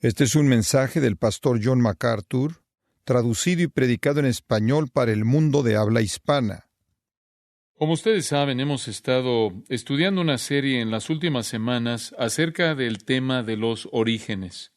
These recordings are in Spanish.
Este es un mensaje del pastor John MacArthur, traducido y predicado en español para el mundo de habla hispana. Como ustedes saben, hemos estado estudiando una serie en las últimas semanas acerca del tema de los orígenes.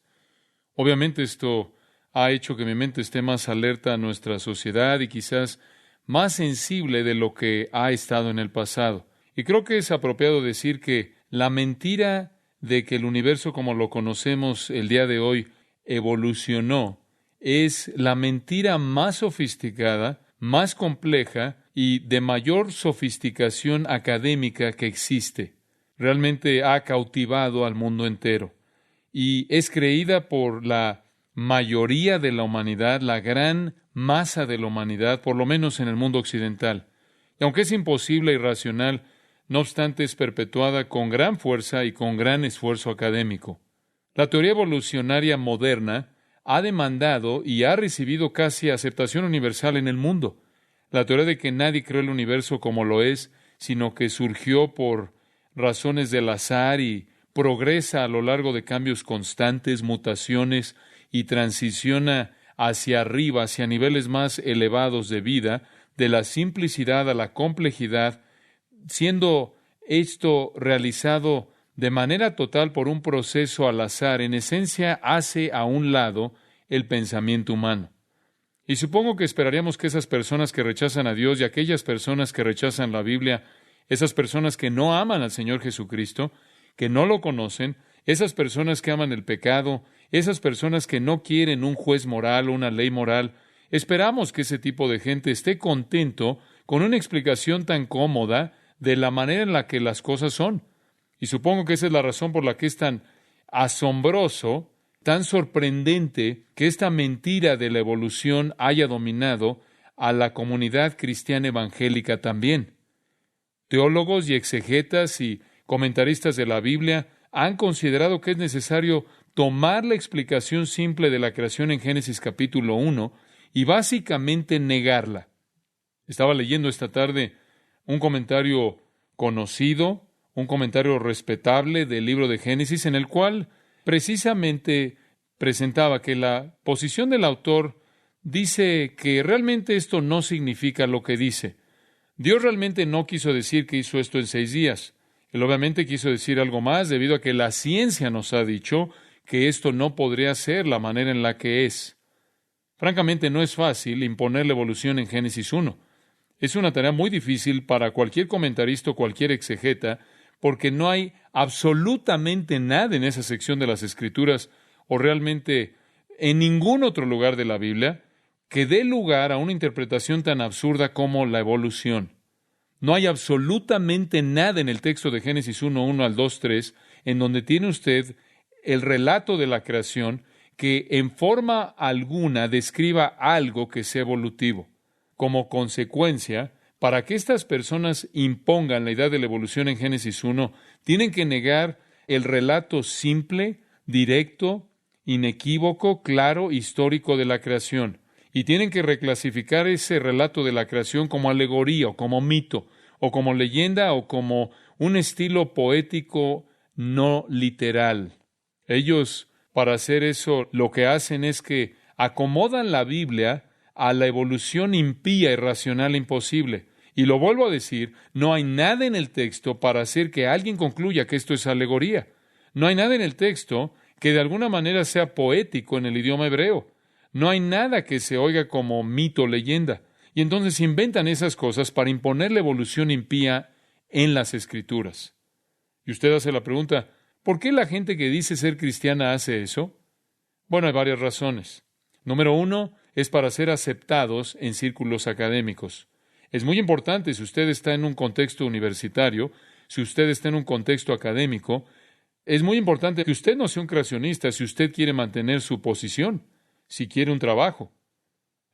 Obviamente esto ha hecho que mi mente esté más alerta a nuestra sociedad y quizás más sensible de lo que ha estado en el pasado. Y creo que es apropiado decir que la mentira de que el universo como lo conocemos el día de hoy evolucionó es la mentira más sofisticada, más compleja y de mayor sofisticación académica que existe. Realmente ha cautivado al mundo entero y es creída por la mayoría de la humanidad, la gran masa de la humanidad, por lo menos en el mundo occidental. Y aunque es imposible y irracional, no obstante es perpetuada con gran fuerza y con gran esfuerzo académico. La teoría evolucionaria moderna ha demandado y ha recibido casi aceptación universal en el mundo. La teoría de que nadie creó el universo como lo es, sino que surgió por razones del azar y progresa a lo largo de cambios constantes, mutaciones y transiciona hacia arriba, hacia niveles más elevados de vida, de la simplicidad a la complejidad, siendo esto realizado de manera total por un proceso al azar, en esencia hace a un lado el pensamiento humano. Y supongo que esperaríamos que esas personas que rechazan a Dios y aquellas personas que rechazan la Biblia, esas personas que no aman al Señor Jesucristo, que no lo conocen, esas personas que aman el pecado, esas personas que no quieren un juez moral o una ley moral, esperamos que ese tipo de gente esté contento con una explicación tan cómoda de la manera en la que las cosas son. Y supongo que esa es la razón por la que es tan asombroso, tan sorprendente que esta mentira de la evolución haya dominado a la comunidad cristiana evangélica también. Teólogos y exegetas y comentaristas de la Biblia han considerado que es necesario tomar la explicación simple de la creación en Génesis capítulo 1 y básicamente negarla. Estaba leyendo esta tarde un comentario conocido, un comentario respetable del libro de Génesis, en el cual precisamente presentaba que la posición del autor dice que realmente esto no significa lo que dice. Dios realmente no quiso decir que hizo esto en 6 días. Él obviamente quiso decir algo más debido a que la ciencia nos ha dicho que esto no podría ser la manera en la que es. Francamente, no es fácil imponer la evolución en Génesis 1. Es una tarea muy difícil para cualquier comentarista o cualquier exegeta, porque no hay absolutamente nada en esa sección de las Escrituras, o realmente en ningún otro lugar de la Biblia, que dé lugar a una interpretación tan absurda como la evolución. No hay absolutamente nada en el texto de Génesis 1:1 al 2:3, en donde tiene usted el relato de la creación que en forma alguna describa algo que sea evolutivo. Como consecuencia, para que estas personas impongan la idea de la evolución en Génesis 1, tienen que negar el relato simple, directo, inequívoco, claro, histórico de la creación. Y tienen que reclasificar ese relato de la creación como alegoría, o como mito, o como leyenda, o como un estilo poético no literal. Ellos, para hacer eso, lo que hacen es que acomodan la Biblia a la evolución impía, irracional e imposible. Y lo vuelvo a decir, no hay nada en el texto para hacer que alguien concluya que esto es alegoría. No hay nada en el texto que de alguna manera sea poético en el idioma hebreo. No hay nada que se oiga como mito o leyenda. Y entonces inventan esas cosas para imponer la evolución impía en las Escrituras. Y usted hace la pregunta, ¿por qué la gente que dice ser cristiana hace eso? Bueno, hay varias razones. Número 1, es para ser aceptados en círculos académicos. Es muy importante si usted está en un contexto universitario, si usted está en un contexto académico, es muy importante que usted no sea un creacionista si usted quiere mantener su posición, si quiere un trabajo.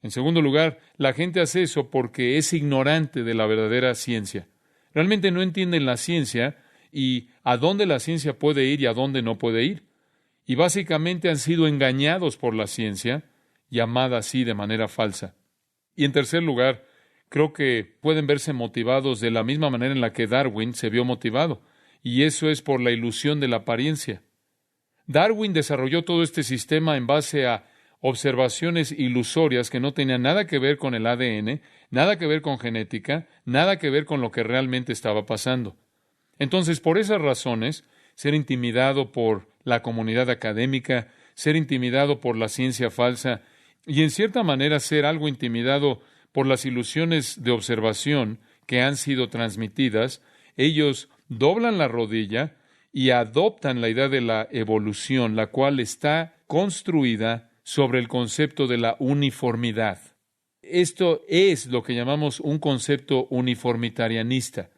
En segundo lugar, la gente hace eso porque es ignorante de la verdadera ciencia. Realmente no entienden la ciencia y a dónde la ciencia puede ir y a dónde no puede ir. Y básicamente han sido engañados por la ciencia, llamada así de manera falsa. Y en tercer lugar, creo que pueden verse motivados de la misma manera en la que Darwin se vio motivado, y eso es por la ilusión de la apariencia. Darwin desarrolló todo este sistema en base a observaciones ilusorias que no tenían nada que ver con el ADN, nada que ver con genética, nada que ver con lo que realmente estaba pasando. Entonces, por esas razones, ser intimidado por la comunidad académica, ser intimidado por la ciencia falsa y, en cierta manera, ser algo intimidado por las ilusiones de observación que han sido transmitidas, ellos doblan la rodilla y adoptan la idea de la evolución, la cual está construida sobre el concepto de la uniformidad. Esto es lo que llamamos un concepto uniformitarianista.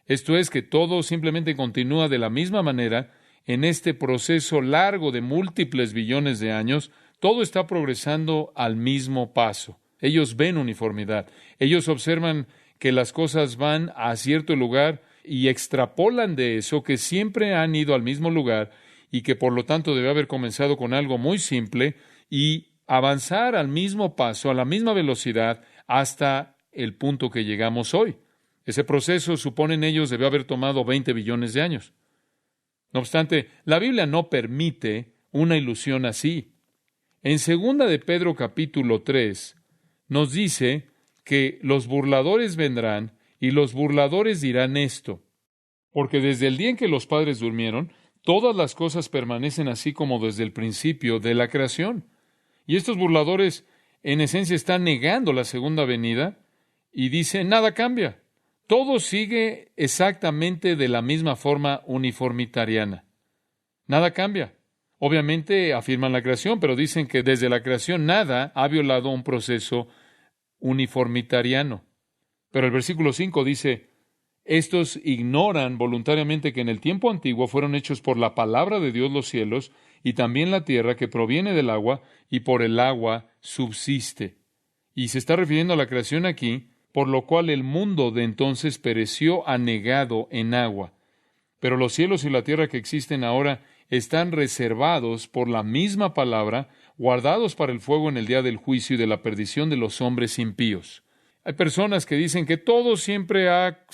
Esto es que todo simplemente continúa de la misma manera en este proceso largo de múltiples billones de años. Todo está progresando al mismo paso. Ellos ven uniformidad. Ellos observan que las cosas van a cierto lugar y extrapolan de eso que siempre han ido al mismo lugar y que por lo tanto debe haber comenzado con algo muy simple y avanzar al mismo paso, a la misma velocidad, hasta el punto que llegamos hoy. Ese proceso, suponen ellos, debe haber tomado 20 billones de años. No obstante, la Biblia no permite una ilusión así. En 2 de Pedro capítulo 3 nos dice que los burladores vendrán y los burladores dirán esto, porque desde el día en que los padres durmieron, todas las cosas permanecen así como desde el principio de la creación. Y estos burladores, en esencia, están negando la segunda venida y dicen, nada cambia. Todo sigue exactamente de la misma forma uniformitariana. Nada cambia. Obviamente afirman la creación, pero dicen que desde la creación nada ha violado un proceso uniformitariano. Pero el versículo 5 dice, estos ignoran voluntariamente que en el tiempo antiguo fueron hechos por la palabra de Dios los cielos y también la tierra que proviene del agua y por el agua subsiste. Y se está refiriendo a la creación aquí, por lo cual el mundo de entonces pereció anegado en agua. Pero los cielos y la tierra que existen ahora están reservados por la misma palabra, guardados para el fuego en el día del juicio y de la perdición de los hombres impíos. Hay personas que dicen que todo siempre ha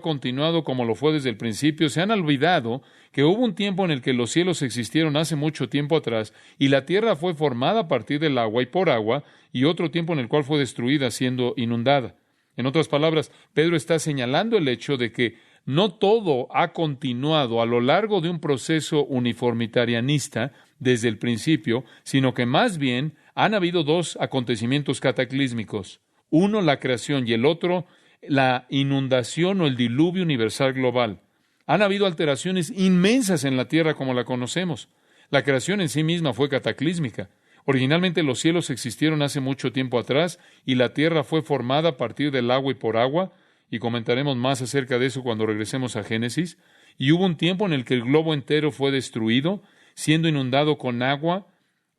continuado como lo fue desde el principio. Se han olvidado que hubo un tiempo en el que los cielos existieron hace mucho tiempo atrás y la tierra fue formada a partir del agua y por agua, y otro tiempo en el cual fue destruida siendo inundada. En otras palabras, Pedro está señalando el hecho de que no todo ha continuado a lo largo de un proceso uniformitarianista desde el principio, sino que más bien han habido dos acontecimientos cataclísmicos. Uno, la creación, y el otro, la inundación o el diluvio universal global. Han habido alteraciones inmensas en la tierra como la conocemos. La creación en sí misma fue cataclísmica. Originalmente los cielos existieron hace mucho tiempo atrás y la tierra fue formada a partir del agua y por agua, y comentaremos más acerca de eso cuando regresemos a Génesis. Y hubo un tiempo en el que el globo entero fue destruido, siendo inundado con agua,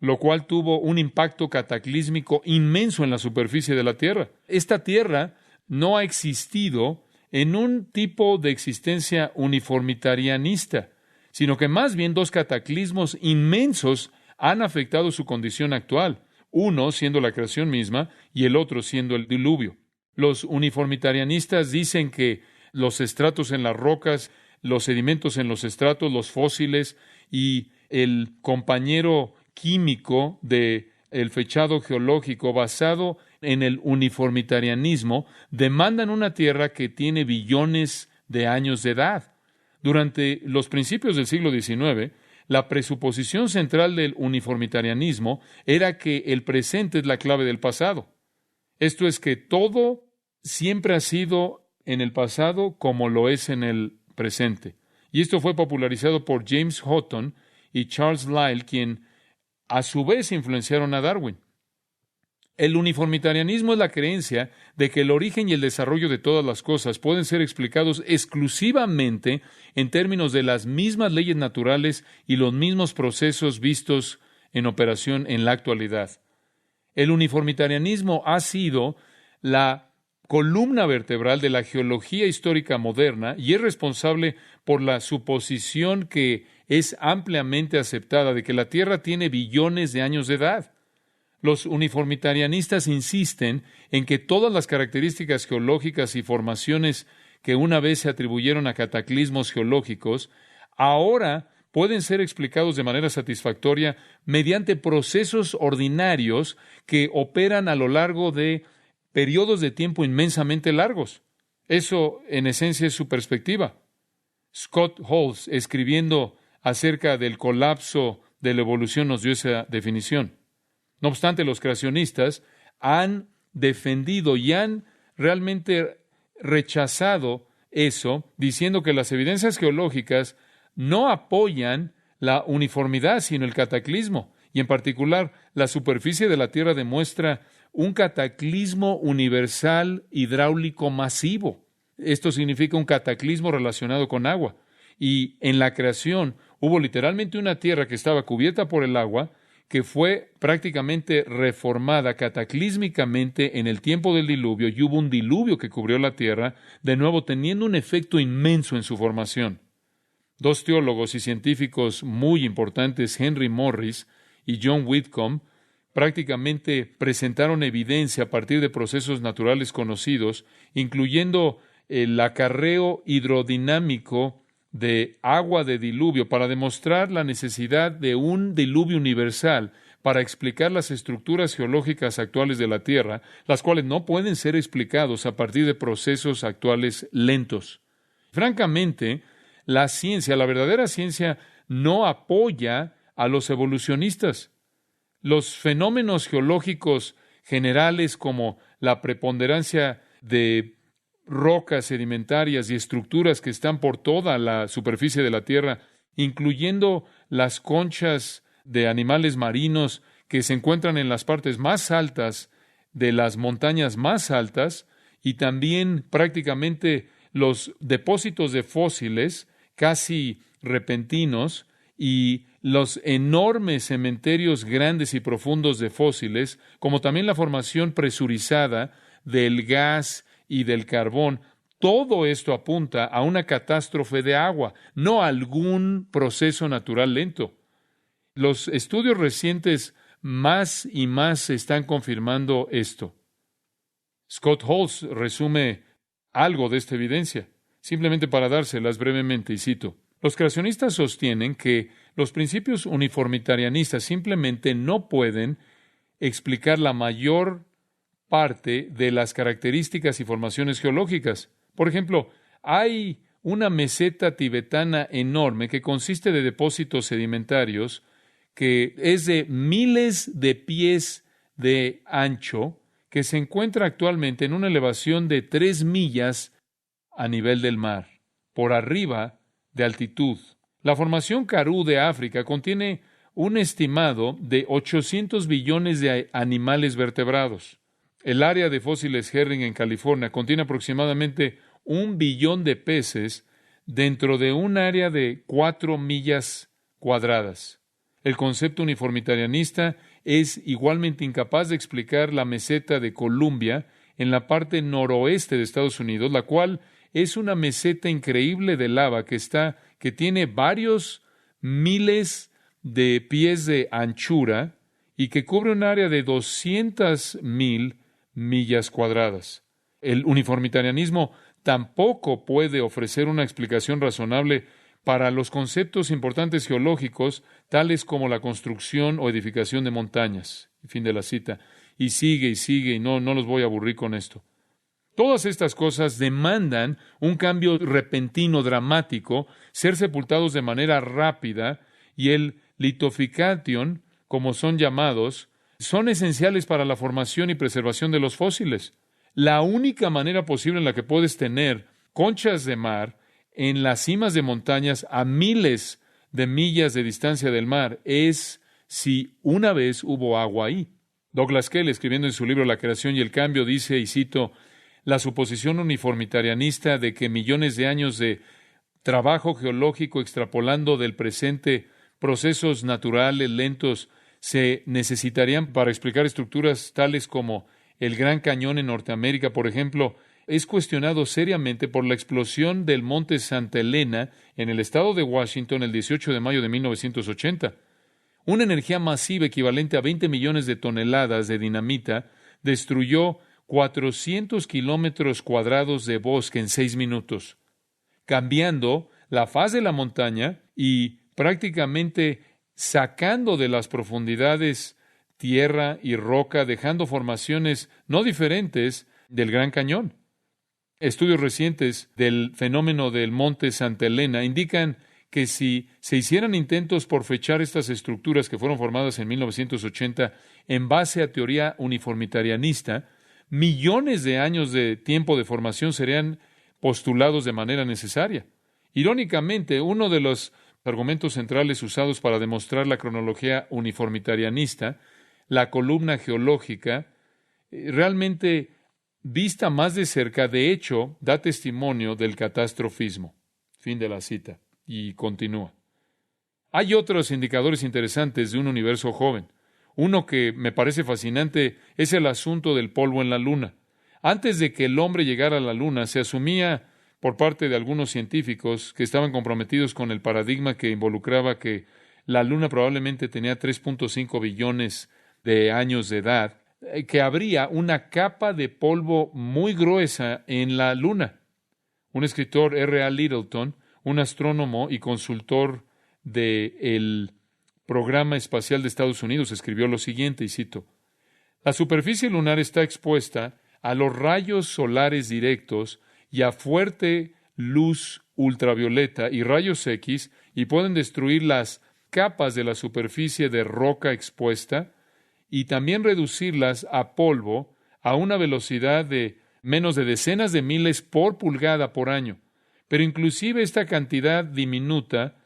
lo cual tuvo un impacto cataclísmico inmenso en la superficie de la tierra. Esta tierra no ha existido en un tipo de existencia uniformitarianista, sino que más bien dos cataclismos inmensos han afectado su condición actual, uno siendo la creación misma y el otro siendo el diluvio. Los uniformitarianistas dicen que los estratos en las rocas, los sedimentos en los estratos, los fósiles y el compañero químico del fechado geológico basado en el uniformitarianismo demandan una tierra que tiene billones de años de edad. Durante los principios del siglo XIX, la presuposición central del uniformitarianismo era que el presente es la clave del pasado. Esto es que todo siempre ha sido en el pasado como lo es en el presente. Y esto fue popularizado por James Hutton y Charles Lyell, quien a su vez influenciaron a Darwin. El uniformitarianismo es la creencia de que el origen y el desarrollo de todas las cosas pueden ser explicados exclusivamente en términos de las mismas leyes naturales y los mismos procesos vistos en operación en la actualidad. El uniformitarianismo ha sido la columna vertebral de la geología histórica moderna y es responsable por la suposición que es ampliamente aceptada de que la Tierra tiene billones de años de edad. Los uniformitarianistas insisten en que todas las características geológicas y formaciones que una vez se atribuyeron a cataclismos geológicos, ahora pueden ser explicados de manera satisfactoria mediante procesos ordinarios que operan a lo largo de periodos de tiempo inmensamente largos. Eso, en esencia, es su perspectiva. Scott Halls, escribiendo acerca del colapso de la evolución, nos dio esa definición. No obstante, los creacionistas han defendido y han realmente rechazado eso, diciendo que las evidencias geológicas no apoyan la uniformidad, sino el cataclismo. Y en particular, la superficie de la Tierra demuestra un cataclismo universal hidráulico masivo. Esto significa un cataclismo relacionado con agua. Y en la creación hubo literalmente una tierra que estaba cubierta por el agua, que fue prácticamente reformada cataclísmicamente en el tiempo del diluvio, y hubo un diluvio que cubrió la tierra, de nuevo teniendo un efecto inmenso en su formación. Dos teólogos y científicos muy importantes, Henry Morris y John Whitcomb, prácticamente presentaron evidencia a partir de procesos naturales conocidos, incluyendo el acarreo hidrodinámico de agua de diluvio, para demostrar la necesidad de un diluvio universal para explicar las estructuras geológicas actuales de la Tierra, las cuales no pueden ser explicados a partir de procesos actuales lentos. Francamente, la ciencia, la verdadera ciencia, no apoya a los evolucionistas. Los fenómenos geológicos generales, como la preponderancia de rocas sedimentarias y estructuras que están por toda la superficie de la Tierra, incluyendo las conchas de animales marinos que se encuentran en las partes más altas de las montañas más altas, y también prácticamente los depósitos de fósiles casi repentinos y los enormes cementerios grandes y profundos de fósiles, como también la formación presurizada del gas y del carbón. Todo esto apunta a una catástrofe de agua, no a algún proceso natural lento. Los estudios recientes más y más están confirmando esto. Scott Halls resume algo de esta evidencia, simplemente para dárselas brevemente, y cito: los creacionistas sostienen que los principios uniformitarianistas simplemente no pueden explicar la mayor parte de las características y formaciones geológicas. Por ejemplo, hay una meseta tibetana enorme que consiste de depósitos sedimentarios que es de miles de pies de ancho, que se encuentra actualmente en una elevación de 3 millas a nivel del mar, por arriba de altitud. La formación Karoo de África contiene un estimado de 800 billones de animales vertebrados. El área de fósiles Herring en California contiene aproximadamente 1 billón de peces dentro de un área de 4 millas cuadradas. El concepto uniformitarianista es igualmente incapaz de explicar la meseta de Columbia en la parte noroeste de Estados Unidos, la cual es una meseta increíble de lava que tiene varios miles de pies de anchura y que cubre un área de 200,000 millas cuadradas. El uniformitarianismo tampoco puede ofrecer una explicación razonable para los conceptos importantes geológicos, tales como la construcción o edificación de montañas. Fin de la cita. Y sigue, y no los voy a aburrir con esto. Todas estas cosas demandan un cambio repentino, dramático, ser sepultados de manera rápida, y el lithofication, como son llamados, son esenciales para la formación y preservación de los fósiles. La única manera posible en la que puedes tener conchas de mar en las cimas de montañas a miles de millas de distancia del mar es si una vez hubo agua ahí. Douglas Kell, escribiendo en su libro La creación y el cambio, dice, y cito: la suposición uniformitarianista de que millones de años de trabajo geológico extrapolando del presente procesos naturales lentos se necesitarían para explicar estructuras tales como el Gran Cañón en Norteamérica, por ejemplo, es cuestionado seriamente por la explosión del monte Santa Elena en el estado de Washington el 18 de mayo de 1980. Una energía masiva equivalente a 20 millones de toneladas de dinamita destruyó 400 kilómetros cuadrados de bosque en 6 minutos, cambiando la faz de la montaña y prácticamente sacando de las profundidades tierra y roca, dejando formaciones no diferentes del Gran Cañón. Estudios recientes del fenómeno del Monte Santa Elena indican que si se hicieran intentos por fechar estas estructuras que fueron formadas en 1980 en base a teoría uniformitarianista, millones de años de tiempo de formación serían postulados de manera necesaria. Irónicamente, uno de los argumentos centrales usados para demostrar la cronología uniformitarianista, la columna geológica, realmente vista más de cerca, de hecho, da testimonio del catastrofismo. Fin de la cita. Y continúa. Hay otros indicadores interesantes de un universo joven. Uno que me parece fascinante es el asunto del polvo en la Luna. Antes de que el hombre llegara a la Luna, se asumía por parte de algunos científicos que estaban comprometidos con el paradigma que involucraba que la Luna probablemente tenía 3.5 billones de años de edad, que habría una capa de polvo muy gruesa en la Luna. Un escritor, R.A. Littleton, un astrónomo y consultor del Programa Espacial de Estados Unidos, escribió lo siguiente, y cito: la superficie lunar está expuesta a los rayos solares directos y a fuerte luz ultravioleta y rayos X, y pueden destruir las capas de la superficie de roca expuesta y también reducirlas a polvo a una velocidad de menos de decenas de miles por pulgada por año. Pero inclusive esta cantidad diminuta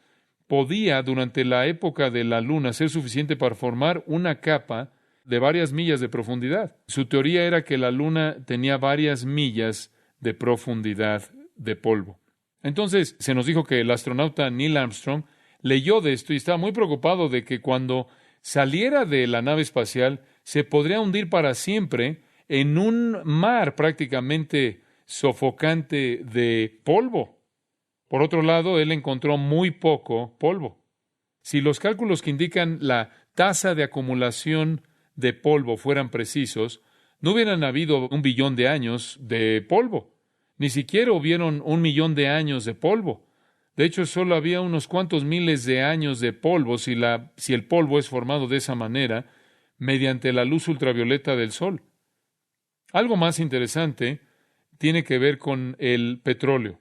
podía, durante la época de la Luna, ser suficiente para formar una capa de varias millas de profundidad. Su teoría era que la Luna tenía varias millas de profundidad de polvo. Entonces, se nos dijo que el astronauta Neil Armstrong leyó de esto y estaba muy preocupado de que cuando saliera de la nave espacial se podría hundir para siempre en un mar prácticamente sofocante de polvo. Por otro lado, él encontró muy poco polvo. Si los cálculos que indican la tasa de acumulación de polvo fueran precisos, no hubieran habido 1 billón de años de polvo. Ni siquiera hubieron 1 millón de años de polvo. De hecho, solo había unos cuantos miles de años de polvo si el polvo es formado de esa manera mediante la luz ultravioleta del Sol. Algo más interesante tiene que ver con el petróleo.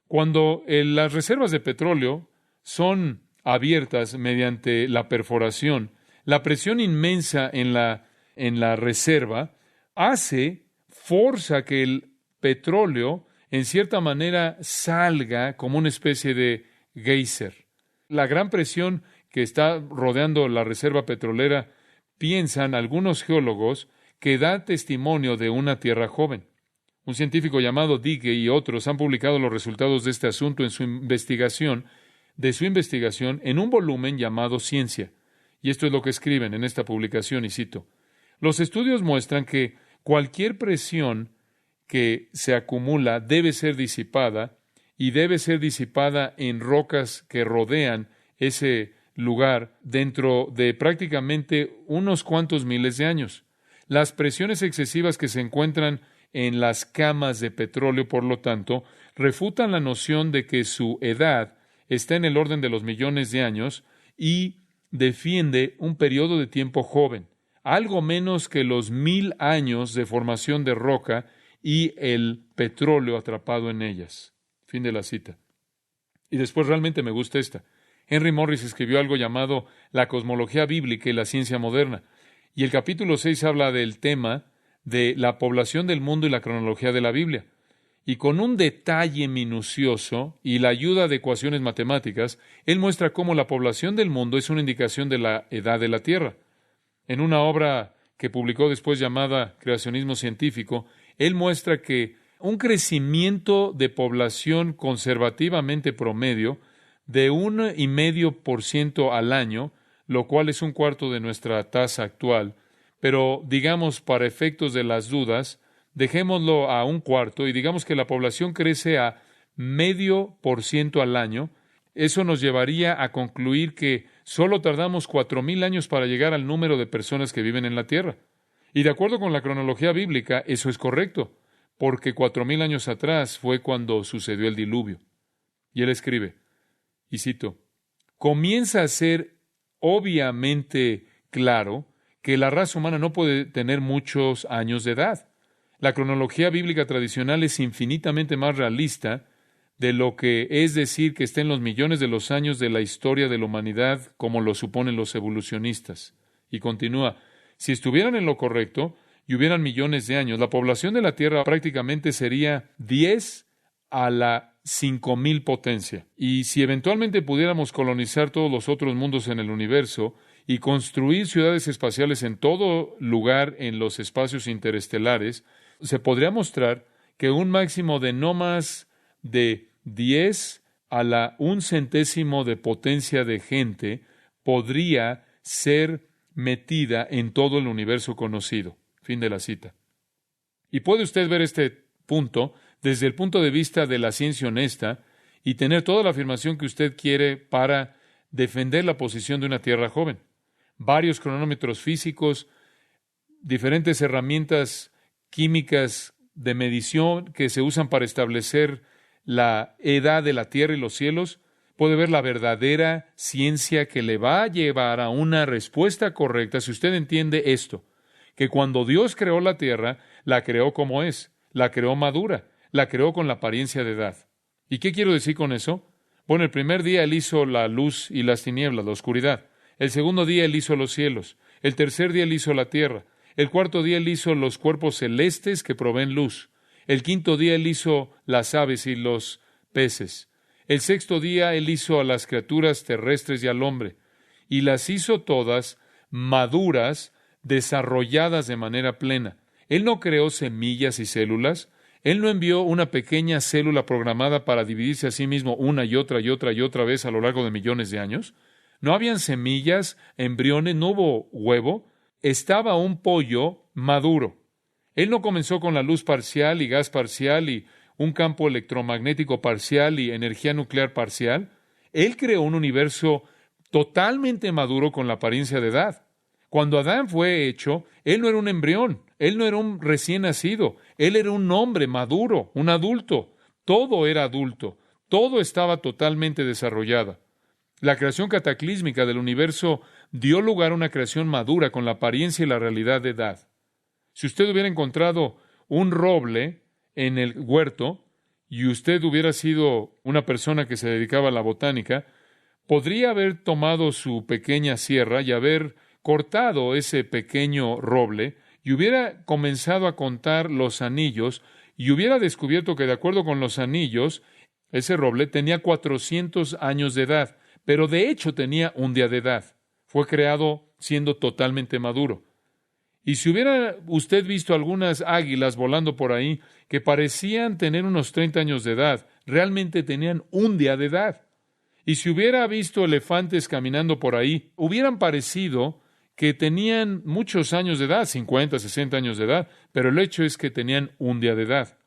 Cuando las reservas de petróleo son abiertas mediante la perforación, la presión inmensa en la reserva forza que el petróleo, en cierta manera, salga como una especie de geyser. La gran presión que está rodeando la reserva petrolera, piensan algunos geólogos, que da testimonio de una tierra joven. Un científico llamado Digge y otros han publicado los resultados de este asunto en su investigación en un volumen llamado Ciencia. Y esto es lo que escriben en esta publicación, y cito: los estudios muestran que cualquier presión que se acumula debe ser disipada, y debe ser disipada en rocas que rodean ese lugar dentro de prácticamente unos cuantos miles de años. Las presiones excesivas que se encuentran en las camas de petróleo, por lo tanto, refutan la noción de que su edad está en el orden de los millones de años y defiende un periodo de tiempo joven, algo menos que los 1000 años de formación de roca y el petróleo atrapado en ellas. Fin de la cita. Y después realmente me gusta esta. Henry Morris escribió algo llamado La cosmología bíblica y la ciencia moderna, y el capítulo 6 habla del tema de la población del mundo y la cronología de la Biblia. Y con un detalle minucioso y la ayuda de ecuaciones matemáticas, él muestra cómo la población del mundo es una indicación de la edad de la Tierra. En una obra que publicó después llamada Creacionismo Científico, él muestra que un crecimiento de población conservativamente promedio de 1,5% al año, lo cual es 1/4 de nuestra tasa actual, pero digamos para efectos de las dudas, dejémoslo a 1/4 y digamos que la población crece a 0,5% al año. Eso nos llevaría a concluir que solo tardamos 4,000 años para llegar al número de personas que viven en la Tierra. Y de acuerdo con la cronología bíblica, eso es correcto, porque 4,000 años atrás fue cuando sucedió el diluvio. Y él escribe, y cito: comienza a ser obviamente claro que la raza humana no puede tener muchos años de edad. La cronología bíblica tradicional es infinitamente más realista de lo que es decir que está en los millones de los años de la historia de la humanidad, como lo suponen los evolucionistas. Y continúa, si estuvieran en lo correcto y hubieran millones de años, la población de la Tierra prácticamente sería 10 a la 5,000 potencia. Y si eventualmente pudiéramos colonizar todos los otros mundos en el universo y construir ciudades espaciales en todo lugar en los espacios interestelares, se podría mostrar que un máximo de no más de 10 a la 1/100 de potencia de gente podría ser metida en todo el universo conocido. Fin de la cita. Y puede usted ver este punto desde el punto de vista de la ciencia honesta y tener toda la afirmación que usted quiere para defender la posición de una Tierra joven. Varios cronómetros físicos, diferentes herramientas químicas de medición que se usan para establecer la edad de la Tierra y los cielos. Puede ver la verdadera ciencia que le va a llevar a una respuesta correcta si usted entiende esto, que cuando Dios creó la Tierra, la creó como es, la creó madura, la creó con la apariencia de edad. ¿Y qué quiero decir con eso? Bueno, el primer día Él hizo la luz y las tinieblas, la oscuridad. El segundo día Él hizo los cielos. El tercer día Él hizo la tierra. El cuarto día Él hizo los cuerpos celestes que proveen luz. El quinto día Él hizo las aves y los peces. El sexto día Él hizo a las criaturas terrestres y al hombre. Y las hizo todas maduras, desarrolladas de manera plena. Él no creó semillas y células. Él no envió una pequeña célula programada para dividirse a sí mismo una y otra y otra y otra vez a lo largo de millones de años. No habían semillas, embriones, no hubo huevo. Estaba un pollo maduro. Él no comenzó con la luz parcial y gas parcial y un campo electromagnético parcial y energía nuclear parcial. Él creó un universo totalmente maduro con la apariencia de edad. Cuando Adán fue hecho, él no era un embrión, él no era un recién nacido, él era un hombre maduro, un adulto. Todo era adulto, todo estaba totalmente desarrollado. La creación cataclísmica del universo dio lugar a una creación madura con la apariencia y la realidad de edad. Si usted hubiera encontrado un roble en el huerto y usted hubiera sido una persona que se dedicaba a la botánica, podría haber tomado su pequeña sierra y haber cortado ese pequeño roble y hubiera comenzado a contar los anillos y hubiera descubierto que de acuerdo con los anillos, ese roble tenía 400 años de edad, pero de hecho tenía un día de edad. Fue creado siendo totalmente maduro. Y si hubiera usted visto algunas águilas volando por ahí que parecían tener unos 30 años de edad, realmente tenían un día de edad. Y si hubiera visto elefantes caminando por ahí, hubieran parecido que tenían muchos años de edad, 50, 60 años de edad, pero el hecho es que tenían un día de edad.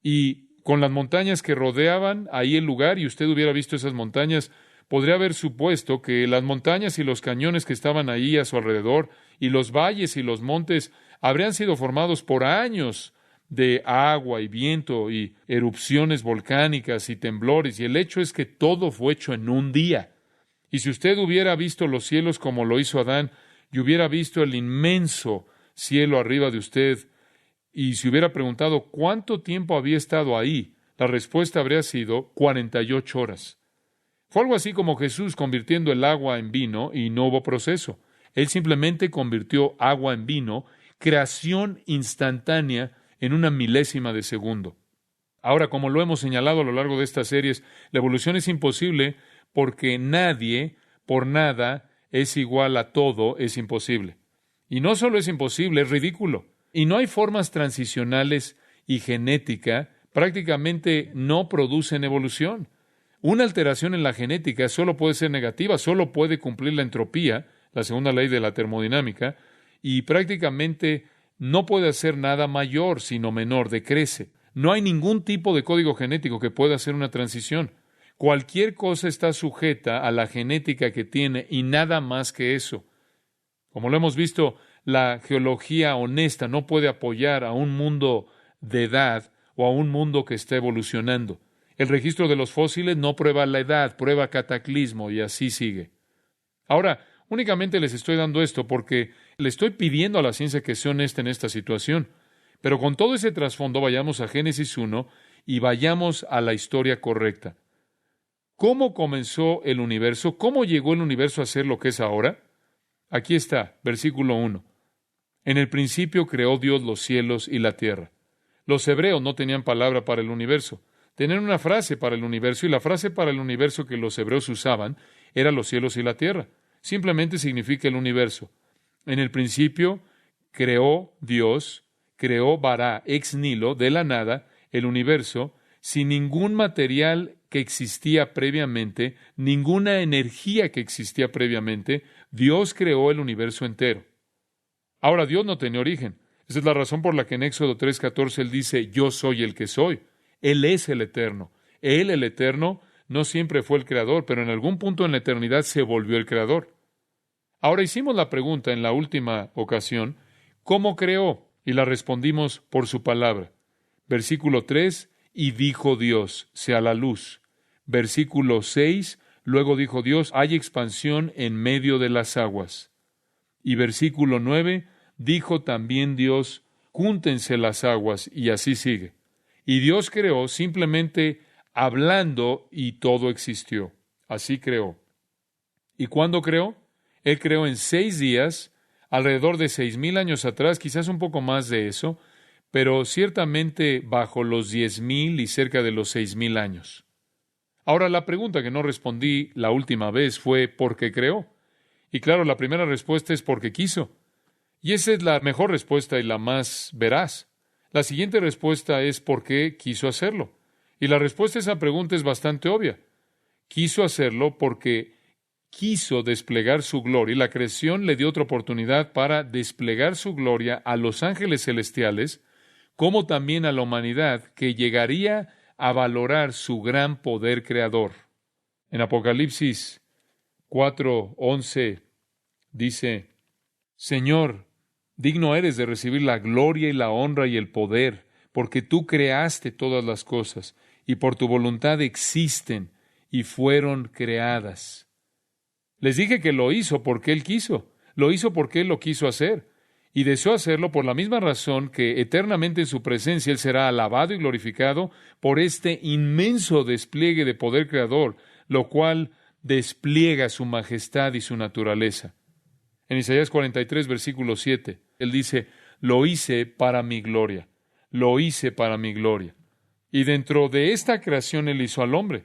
Y con las montañas que rodeaban ahí el lugar, y usted hubiera visto esas montañas, podría haber supuesto que las montañas y los cañones que estaban ahí a su alrededor, y los valles y los montes, habrían sido formados por años de agua y viento y erupciones volcánicas y temblores, y el hecho es que todo fue hecho en un día. Y si usted hubiera visto los cielos como lo hizo Adán, y hubiera visto el inmenso cielo arriba de usted, y se hubiera preguntado cuánto tiempo había estado ahí, la respuesta habría sido 48 horas. Fue algo así como Jesús convirtiendo el agua en vino y no hubo proceso. Él simplemente convirtió agua en vino, creación instantánea en una milésima de segundo. Ahora, como lo hemos señalado a lo largo de estas series, la evolución es imposible porque nadie, por nada, es igual a todo, es imposible. Y no solo es imposible, es ridículo. Y no hay formas transicionales y genética, prácticamente no producen evolución. Una alteración en la genética solo puede ser negativa, solo puede cumplir la entropía, la segunda ley de la termodinámica, y prácticamente no puede hacer nada mayor, sino menor, decrece. No hay ningún tipo de código genético que pueda hacer una transición. Cualquier cosa está sujeta a la genética que tiene y nada más que eso. Como lo hemos visto, la geología honesta no puede apoyar a un mundo de edad o a un mundo que está evolucionando. El registro de los fósiles no prueba la edad, prueba cataclismo y así sigue. Ahora, únicamente les estoy dando esto porque le estoy pidiendo a la ciencia que sea honesta en esta situación. Pero con todo ese trasfondo, vayamos a Génesis 1 y vayamos a la historia correcta. ¿Cómo comenzó el universo? ¿Cómo llegó el universo a ser lo que es ahora? Aquí está, versículo 1. En el principio creó Dios los cielos y la tierra. Los hebreos no tenían palabra para el universo. Tenían una frase para el universo, y la frase para el universo que los hebreos usaban era los cielos y la tierra. Simplemente significa el universo. En el principio creó Dios, creó Bará ex nihilo, de la nada, el universo, sin ningún material que existía previamente, ninguna energía que existía previamente. Dios creó el universo entero. Ahora, Dios no tenía origen. Esa es la razón por la que en Éxodo 3:14 Él dice, yo soy el que soy. Él es el Eterno. Él, el Eterno, no siempre fue el Creador, pero en algún punto en la eternidad se volvió el Creador. Ahora hicimos la pregunta en la última ocasión, ¿cómo creó? Y la respondimos por su palabra. Versículo 3, y dijo Dios, sea la luz. Versículo 6, luego dijo Dios, hay expansión en medio de las aguas. Y versículo 9, dijo también Dios, júntense las aguas, y así sigue. Y Dios creó simplemente hablando y todo existió. Así creó. ¿Y cuándo creó? Él creó en 6 días, alrededor de 6,000 años atrás, quizás un poco más de eso, pero ciertamente bajo los 10,000 y cerca de los 6,000 años. Ahora, la pregunta que no respondí la última vez fue ¿por qué creó? Y claro, la primera respuesta es porque quiso. Y esa es la mejor respuesta y la más veraz. La siguiente respuesta es ¿por qué quiso hacerlo? Y la respuesta a esa pregunta es bastante obvia. Quiso hacerlo porque quiso desplegar su gloria, y la creación le dio otra oportunidad para desplegar su gloria a los ángeles celestiales, como también a la humanidad, que llegaría a valorar su gran poder creador. En Apocalipsis 4:11 dice, Señor, digno eres de recibir la gloria y la honra y el poder, porque tú creaste todas las cosas, y por tu voluntad existen y fueron creadas. Les dije que lo hizo porque Él quiso, lo hizo porque Él lo quiso hacer, y deseó hacerlo por la misma razón que eternamente en su presencia Él será alabado y glorificado por este inmenso despliegue de poder creador, lo cual despliega su majestad y su naturaleza. En Isaías 43, versículo 7, Él dice, lo hice para mi gloria, lo hice para mi gloria. Y dentro de esta creación Él hizo al hombre.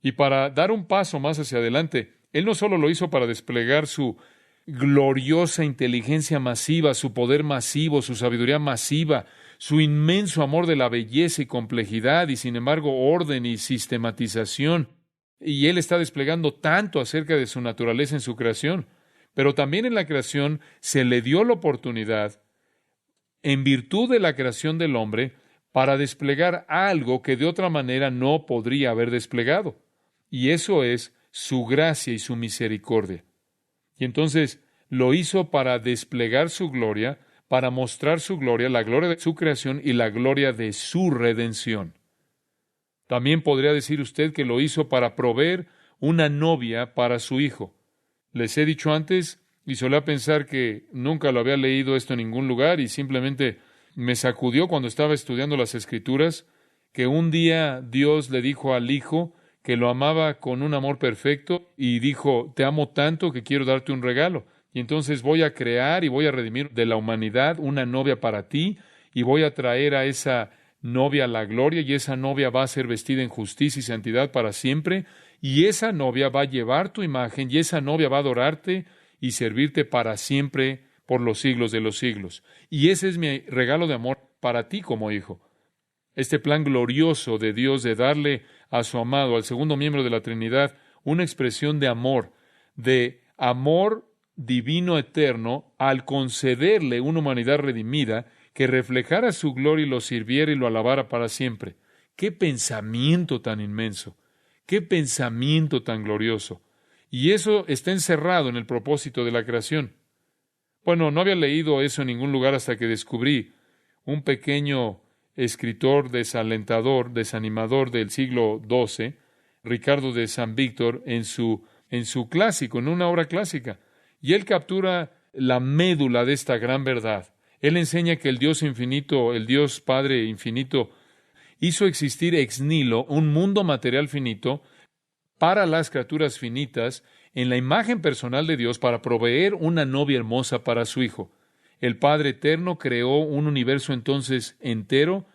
Y para dar un paso más hacia adelante, Él no solo lo hizo para desplegar su gloriosa inteligencia masiva, su poder masivo, su sabiduría masiva, su inmenso amor de la belleza y complejidad, y sin embargo orden y sistematización. Y Él está desplegando tanto acerca de su naturaleza en su creación. Pero también en la creación se le dio la oportunidad, en virtud de la creación del hombre, para desplegar algo que de otra manera no podría haber desplegado. Y eso es su gracia y su misericordia. Y entonces lo hizo para desplegar su gloria, para mostrar su gloria, la gloria de su creación y la gloria de su redención. También podría decir usted que lo hizo para proveer una novia para su hijo. Les he dicho antes, y solía pensar que nunca lo había leído esto en ningún lugar, y simplemente me sacudió cuando estaba estudiando las Escrituras, que un día Dios le dijo al hijo que lo amaba con un amor perfecto, y dijo, te amo tanto que quiero darte un regalo. Y entonces voy a crear y voy a redimir de la humanidad una novia para ti, y voy a traer a esa novia a la gloria, y esa novia va a ser vestida en justicia y santidad para siempre, y esa novia va a llevar tu imagen, y esa novia va a adorarte y servirte para siempre por los siglos de los siglos. Y ese es mi regalo de amor para ti como hijo. Este plan glorioso de Dios de darle a su amado, al segundo miembro de la Trinidad, una expresión de amor divino eterno, al concederle una humanidad redimida que reflejara su gloria y lo sirviera y lo alabara para siempre. ¡Qué pensamiento tan inmenso! ¡Qué pensamiento tan glorioso! Y eso está encerrado en el propósito de la creación. Bueno, no había leído eso en ningún lugar hasta que descubrí un pequeño escritor desalentador, desanimador del siglo XII, Ricardo de San Víctor, en su clásico, en una obra clásica. Y él captura la médula de esta gran verdad. Él enseña que el Dios infinito, el Dios Padre infinito, hizo existir ex nihilo un mundo material finito para las criaturas finitas en la imagen personal de Dios para proveer una novia hermosa para su Hijo. El Padre eterno creó un universo entonces entero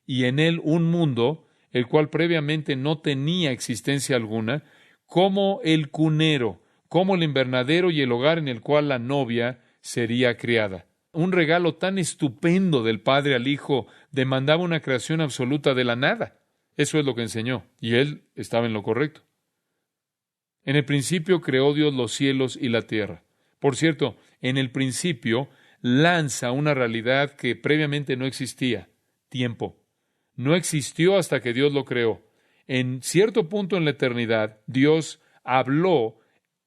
y en él un mundo, el cual previamente no tenía existencia alguna, como el cunero, como el invernadero y el hogar en el cual la novia sería criada. Un regalo tan estupendo del Padre al Hijo demandaba una creación absoluta de la nada. Eso es lo que enseñó, y él estaba en lo correcto. En el principio creó Dios los cielos y la tierra. Por cierto, en el principio lanza una realidad que previamente no existía: tiempo. No existió hasta que Dios lo creó. En cierto punto en la eternidad, Dios habló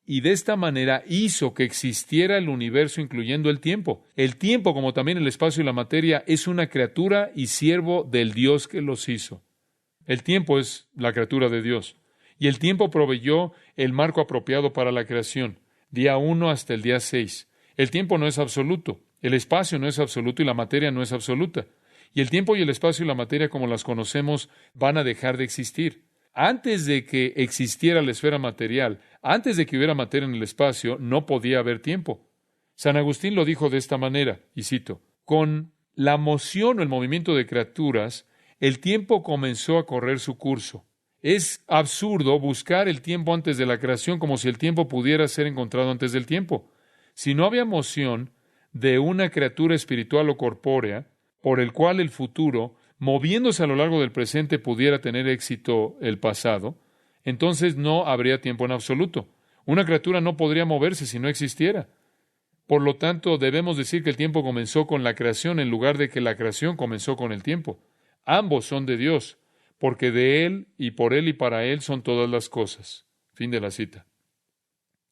y de esta manera hizo que existiera el universo, incluyendo el tiempo. El tiempo, como también el espacio y la materia, es una criatura y siervo del Dios que los hizo. El tiempo es la criatura de Dios. Y el tiempo proveyó el marco apropiado para la creación, día 1 hasta el día 6. El tiempo no es absoluto, el espacio no es absoluto y la materia no es absoluta. Y el tiempo y el espacio y la materia como las conocemos van a dejar de existir. Antes de que existiera la esfera material, antes de que hubiera materia en el espacio, no podía haber tiempo. San Agustín lo dijo de esta manera, y cito: con la moción o el movimiento de criaturas, el tiempo comenzó a correr su curso. Es absurdo buscar el tiempo antes de la creación como si el tiempo pudiera ser encontrado antes del tiempo. Si no había moción de una criatura espiritual o corpórea por el cual el futuro, moviéndose a lo largo del presente, pudiera tener éxito el pasado, entonces no habría tiempo en absoluto. Una criatura no podría moverse si no existiera. Por lo tanto, debemos decir que el tiempo comenzó con la creación en lugar de que la creación comenzó con el tiempo. Ambos son de Dios, porque de Él y para Él son todas las cosas. Fin de la cita.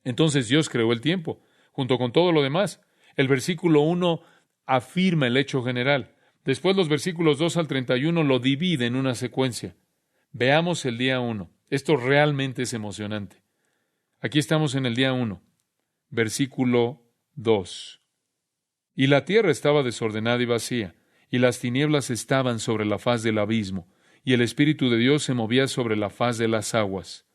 Entonces Dios creó el tiempo, junto con todo lo demás. El versículo 1 afirma el hecho general. Después los versículos 2 al 31 lo dividen en una secuencia. Veamos el día 1. Esto realmente es emocionante. Aquí estamos en el día 1, versículo 2. Y la tierra estaba desordenada y vacía, y las tinieblas estaban sobre la faz del abismo, y el Espíritu de Dios se movía sobre la faz de las aguas.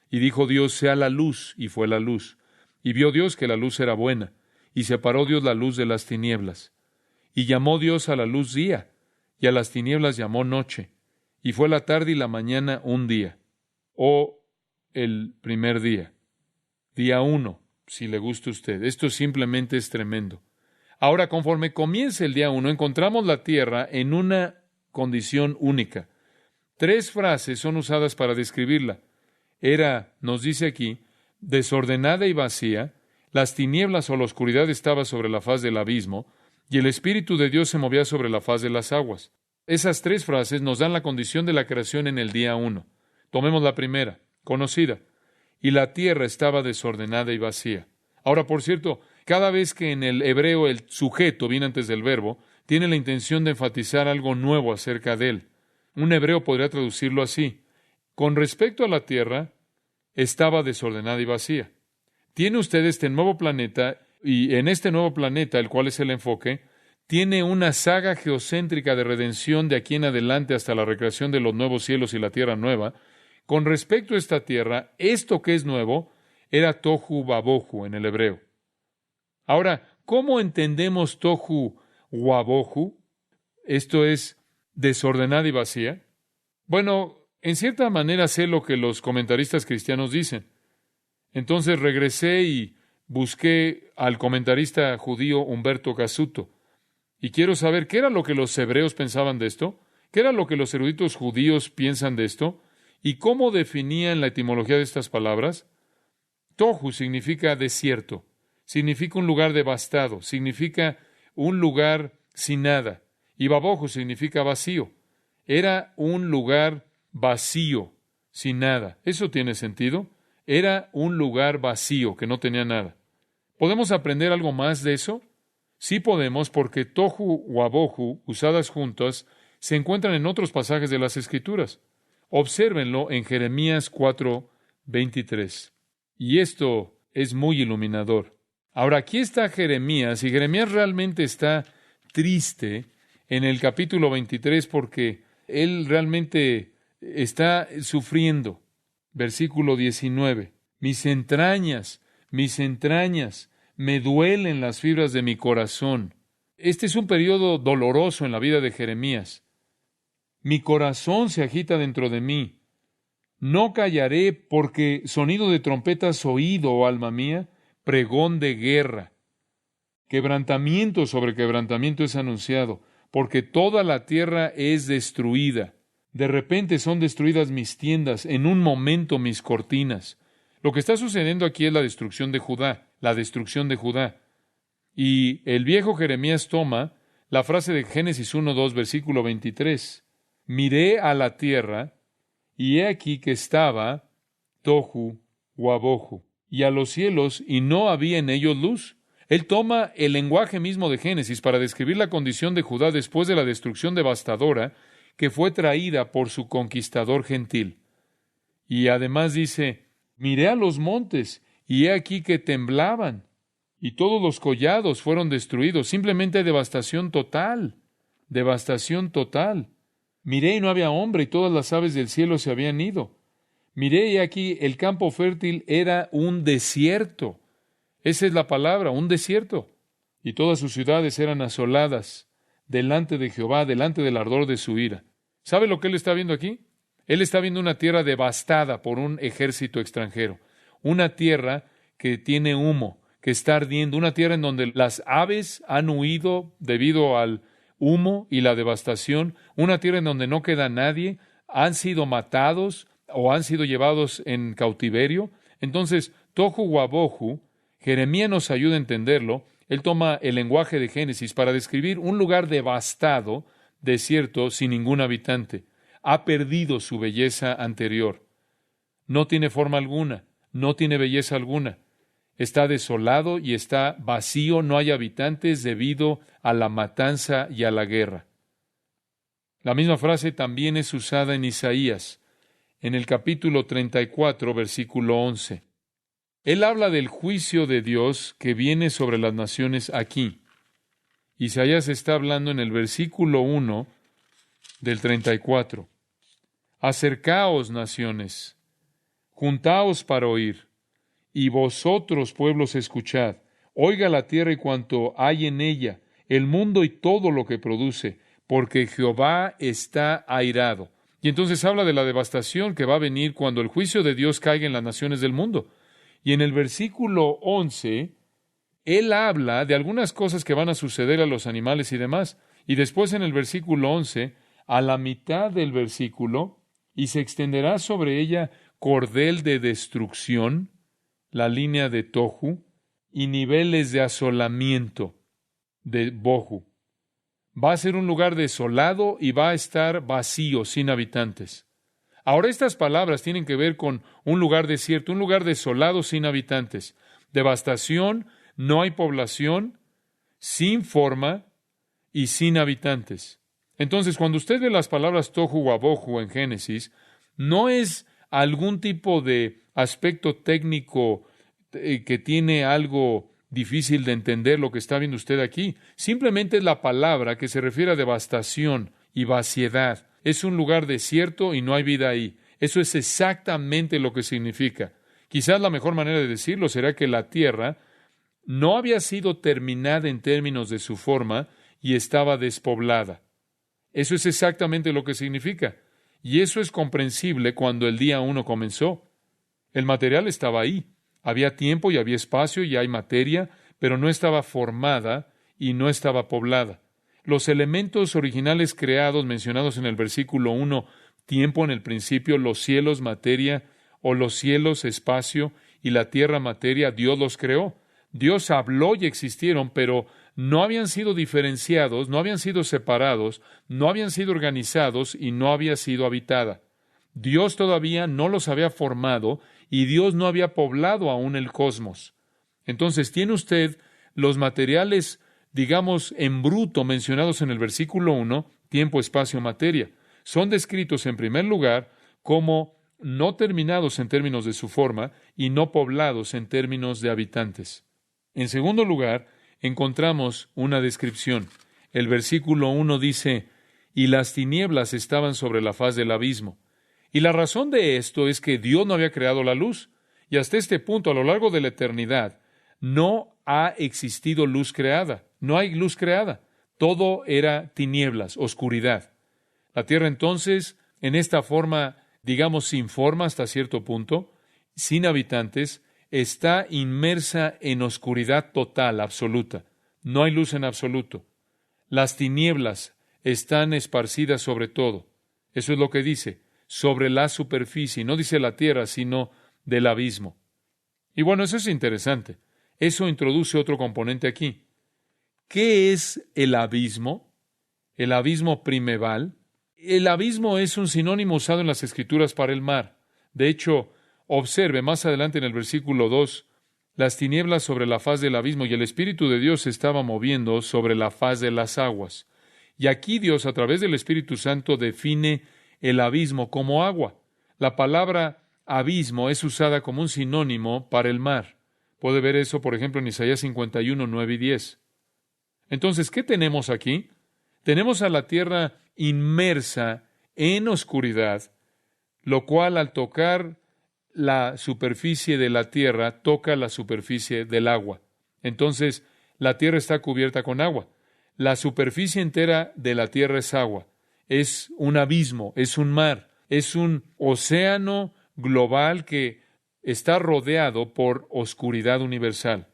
Y dijo Dios: sea la luz, y fue la luz. Y vio Dios que la luz era buena, y separó Dios la luz de las tinieblas. Y llamó Dios a la luz día, y a las tinieblas llamó noche. Y fue la tarde y la mañana un día, o el primer día. Día 1, si le gusta a usted. Esto simplemente es tremendo. Ahora, conforme comienza el día 1, encontramos la tierra en una condición única. 3 frases son usadas para describirla. Era, nos dice aquí, desordenada y vacía, las tinieblas o la oscuridad estaba sobre la faz del abismo, y el Espíritu de Dios se movía sobre la faz de las aguas. Esas 3 frases nos dan la condición de la creación en el día 1. Tomemos la primera, conocida. Y la tierra estaba desordenada y vacía. Ahora, por cierto, cada vez que en el hebreo el sujeto viene antes del verbo, tiene la intención de enfatizar algo nuevo acerca de él. Un hebreo podría traducirlo así: con respecto a la tierra, estaba desordenada y vacía. Tiene usted este nuevo planeta, y en este nuevo planeta, el cual es el enfoque, tiene una saga geocéntrica de redención de aquí en adelante hasta la recreación de los nuevos cielos y la tierra nueva. Con respecto a esta tierra, esto que es nuevo era tohu wabohu en el hebreo. Ahora, ¿cómo entendemos tohu wabohu? Esto es desordenada y vacía. Bueno, en cierta manera sé lo que los comentaristas cristianos dicen. Entonces regresé y busqué al comentarista judío Humberto Cassuto. Y quiero saber qué era lo que los hebreos pensaban de esto, qué era lo que los eruditos judíos piensan de esto, y cómo definían la etimología de estas palabras. Tohu significa desierto, significa un lugar devastado, significa un lugar sin nada, y babohu significa vacío. Era un lugar vacío, sin nada. ¿Eso tiene sentido? Era un lugar vacío que no tenía nada. ¿Podemos aprender algo más de eso? Sí podemos, porque tohu wabohu, usadas juntas, se encuentran en otros pasajes de las Escrituras. Obsérvenlo en Jeremías 4:23. Y esto es muy iluminador. Ahora, aquí está Jeremías, y Jeremías realmente está triste en el capítulo 23 porque él realmente está sufriendo. Versículo 19. Mis entrañas, me duelen las fibras de mi corazón. Este es un periodo doloroso en la vida de Jeremías. Mi corazón se agita dentro de mí. No callaré, porque sonido de trompetas oído, oh alma mía, pregón de guerra. Quebrantamiento sobre quebrantamiento es anunciado, porque toda la tierra es destruida. De repente son destruidas mis tiendas, en un momento mis cortinas. Lo que está sucediendo aquí es la destrucción de Judá, Y el viejo Jeremías toma la frase de Génesis 1:2, versículo 23. Miré a la tierra, y he aquí que estaba tohu wabohu, y a los cielos, y no había en ellos luz. Él toma el lenguaje mismo de Génesis para describir la condición de Judá después de la destrucción devastadora que fue traída por su conquistador gentil. Y además dice, miré a los montes, y he aquí que temblaban, y todos los collados fueron destruidos. Simplemente devastación total. Miré y no había hombre, y todas las aves del cielo se habían ido. Miré y aquí el campo fértil era un desierto. Esa es la palabra, un desierto. Y todas sus ciudades eran asoladas delante de Jehová, delante del ardor de su ira. ¿Sabe lo que él está viendo aquí? Él está viendo una tierra devastada por un ejército extranjero. Una tierra que tiene humo, que está ardiendo. Una tierra en donde las aves han huido debido al humo y la devastación. Una tierra en donde no queda nadie. Han sido matados o han sido llevados en cautiverio. Entonces, tohu wabohu, Jeremías nos ayuda a entenderlo. Él toma el lenguaje de Génesis para describir un lugar devastado, desierto, sin ningún habitante. Ha perdido su belleza anterior. No tiene forma alguna, no tiene belleza alguna. Está desolado y está vacío, no hay habitantes debido a la matanza y a la guerra. La misma frase también es usada en Isaías, en el capítulo 34, versículo 11. Él habla del juicio de Dios que viene sobre las naciones aquí. Isaías está hablando en el versículo 1 del 34. Acercaos, naciones, juntaos para oír, y vosotros, pueblos, escuchad. Oiga la tierra y cuanto hay en ella, el mundo y todo lo que produce, porque Jehová está airado. Y entonces habla de la devastación que va a venir cuando el juicio de Dios caiga en las naciones del mundo. Y en el versículo 11, él habla de algunas cosas que van a suceder a los animales y demás. Y después en el versículo 11, a la mitad del versículo, y se extenderá sobre ella cordel de destrucción, la línea de tohu, y niveles de asolamiento, de bohu. Va a ser un lugar desolado y va a estar vacío, sin habitantes. Ahora, estas palabras tienen que ver con un lugar desierto, un lugar desolado sin habitantes. Devastación, no hay población, sin forma y sin habitantes. Entonces, cuando usted ve las palabras tohu wabohu en Génesis, no es algún tipo de aspecto técnico que tiene algo difícil de entender lo que está viendo usted aquí. Simplemente es la palabra que se refiere a devastación y vaciedad. Es un lugar desierto y no hay vida ahí. Eso es exactamente lo que significa. Quizás la mejor manera de decirlo será que la tierra no había sido terminada en términos de su forma y estaba despoblada. Eso es exactamente lo que significa. Y eso es comprensible cuando el día 1 comenzó. El material estaba ahí. Había tiempo y había espacio y hay materia, pero no estaba formada y no estaba poblada. Los elementos originales creados mencionados en el versículo 1, tiempo en el principio, los cielos, materia, o los cielos, espacio, y la tierra, materia, Dios los creó. Dios habló y existieron, pero no habían sido diferenciados, no habían sido separados, no habían sido organizados y no había sido habitada. Dios todavía no los había formado y Dios no había poblado aún el cosmos. Entonces tiene usted los materiales, digamos, en bruto mencionados en el versículo 1, tiempo, espacio, materia. Son descritos en primer lugar como no terminados en términos de su forma y no poblados en términos de habitantes. En segundo lugar, encontramos una descripción. El versículo 1 dice, y las tinieblas estaban sobre la faz del abismo. Y la razón de esto es que Dios no había creado la luz. Y hasta este punto, a lo largo de la eternidad, no ha existido luz creada. No hay luz creada. Todo era tinieblas, oscuridad. La tierra entonces, en esta forma, digamos, sin forma hasta cierto punto, sin habitantes, está inmersa en oscuridad total, absoluta. No hay luz en absoluto. Las tinieblas están esparcidas sobre todo. Eso es lo que dice, sobre la superficie. No dice la tierra, sino del abismo. Y bueno, eso es interesante. Eso introduce otro componente aquí. ¿Qué es el abismo? El abismo primeval. El abismo es un sinónimo usado en las Escrituras para el mar. De hecho, observe más adelante en el versículo 2, las tinieblas sobre la faz del abismo y el Espíritu de Dios se estaba moviendo sobre la faz de las aguas. Y aquí Dios, a través del Espíritu Santo, define el abismo como agua. La palabra abismo es usada como un sinónimo para el mar. Puede ver eso, por ejemplo, en Isaías 51, 9 y 10. Entonces, ¿qué tenemos aquí? Tenemos a la tierra inmersa en oscuridad, lo cual al tocar la superficie de la tierra, toca la superficie del agua. Entonces, la tierra está cubierta con agua. La superficie entera de la tierra es agua. Es un abismo, es un mar, es un océano global que está rodeado por oscuridad universal.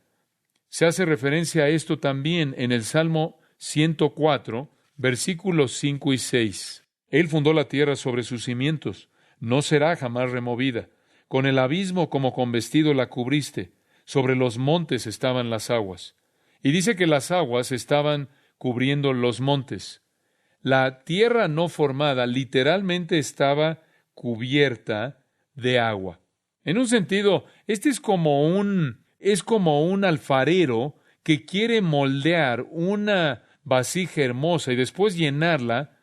Se hace referencia a esto también en el Salmo 104, versículos 5 y 6. Él fundó la tierra sobre sus cimientos, no será jamás removida. Con el abismo como con vestido la cubriste, sobre los montes estaban las aguas. Y dice que las aguas estaban cubriendo los montes. La tierra no formada literalmente estaba cubierta de agua. En un sentido, este es como un alfarero que quiere moldear una vasija hermosa y después llenarla,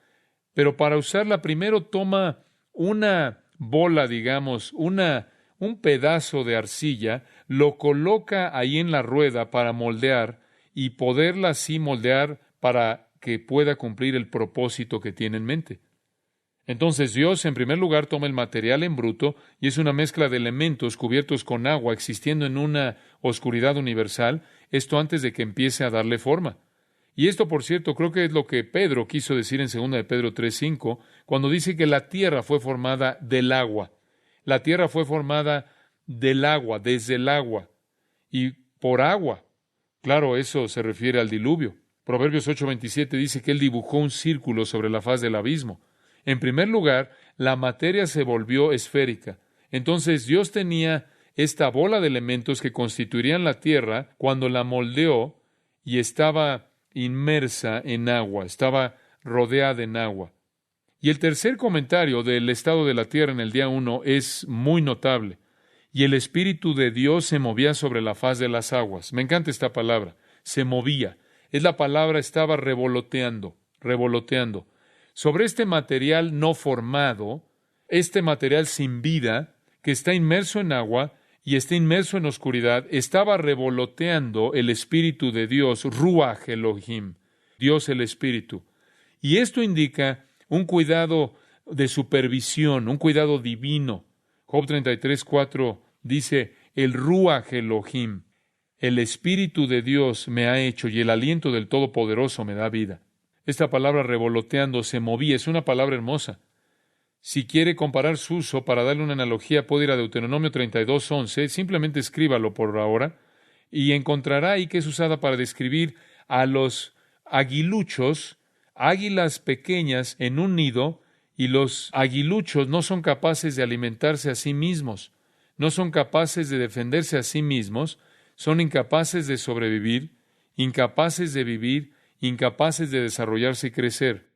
pero para usarla primero toma una bola, digamos, un pedazo de arcilla, lo coloca ahí en la rueda para moldear y poderla así moldear para que pueda cumplir el propósito que tiene en mente. Entonces Dios, en primer lugar, toma el material en bruto y es una mezcla de elementos cubiertos con agua existiendo en una oscuridad universal, esto antes de que empiece a darle forma. Y esto, por cierto, creo que es lo que Pedro quiso decir en 2 de Pedro 3:5, cuando dice que la tierra fue formada del agua. La tierra fue formada del agua, desde el agua, y por agua. Claro, eso se refiere al diluvio. Proverbios 8:27 dice que Él dibujó un círculo sobre la faz del abismo. En primer lugar, la materia se volvió esférica. Entonces Dios tenía esta bola de elementos que constituirían la tierra cuando la moldeó y estaba inmersa en agua, estaba rodeada en agua. Y el tercer comentario del estado de la tierra en el día 1 es muy notable. Y el Espíritu de Dios se movía sobre la faz de las aguas. Me encanta esta palabra, se movía. Es la palabra estaba revoloteando. Sobre este material no formado, este material sin vida, que está inmerso en agua y está inmerso en oscuridad, estaba revoloteando el Espíritu de Dios, Ruach Elohim, Dios el Espíritu. Y esto indica un cuidado de supervisión, un cuidado divino. Job 33:4 dice, el Ruach Elohim, el Espíritu de Dios me ha hecho y el aliento del Todopoderoso me da vida. Esta palabra revoloteando, se movía, es una palabra hermosa. Si quiere comparar su uso para darle una analogía, puede ir a Deuteronomio 32:11, simplemente escríbalo por ahora, y encontrará ahí que es usada para describir a los aguiluchos, águilas pequeñas en un nido, y los aguiluchos no son capaces de alimentarse a sí mismos, no son capaces de defenderse a sí mismos, son incapaces de sobrevivir, incapaces de vivir, incapaces de desarrollarse y crecer,